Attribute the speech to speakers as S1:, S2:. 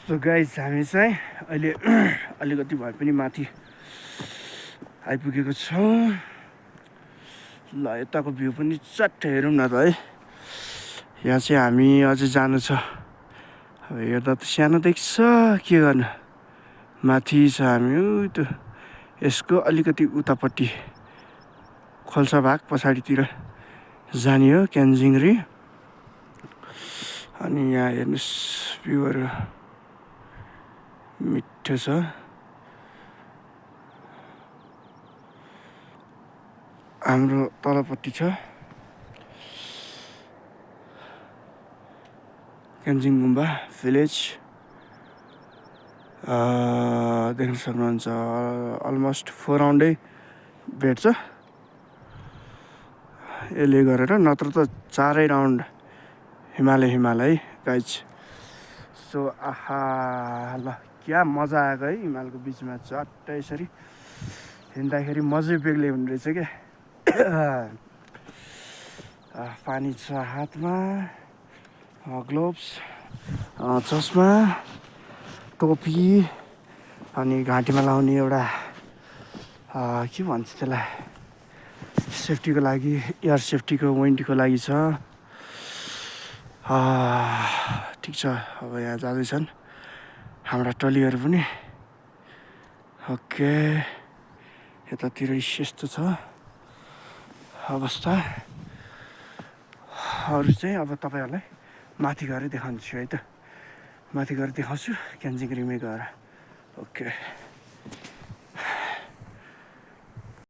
S1: So guys हामी चाहिँ अहिले अलिकति भए पनि माथि आइपुगेको छौँ। ल यताको भ्यू पनि चट्ट हेरौँ न त है। यहाँ चाहिँ हामी अझै जानु छ। अब हेर्दा त सानो देख्छ, के गर्नु। माथि छ हामी त्यो यसको अलिकति उतापट्टि खोल्सा भाग पछाडितिर जाने हो क्यान्जिङरी। अनि यहाँ हेर्नुहोस् भ्यूहरू मिठो छ। हाम्रो तलपट्टि छ क्यान्जिङ गुम्बा भिलेज, देख्न सक्नुहुन्छ। अलमोस्ट 4 राउन्डै भेट्छ यसले गरेर, नत्र त 4 राउन्ड हिमालय गाइज। सो आहा ल क्या मजा आएको है हिमालको बिचमा चट्ट यसरी हिँड्दाखेरि मजै बेग्लै हुने रहेछ क्या। पानी छ हातमा, ग्लोभ्स, चस्मा, टोपी, अनि घाँटीमा लाउने एउटा के भन्छ त्यसलाई, सेफ्टीको लागि, एयर सेफ्टीको वारेन्टीको लागि छ। ठिक छ। अब यहाँ जाँदैछन् हाम्रा टोलीहरू पनि। ओके, यतातिर यस्तो छ अवस्था। अरू चाहिँ अब तपाईँहरूलाई माथि गएर देखाउँछु है त। माथि गएर देखाउँछु क्यान्जिङ रिमै गएर। ओके।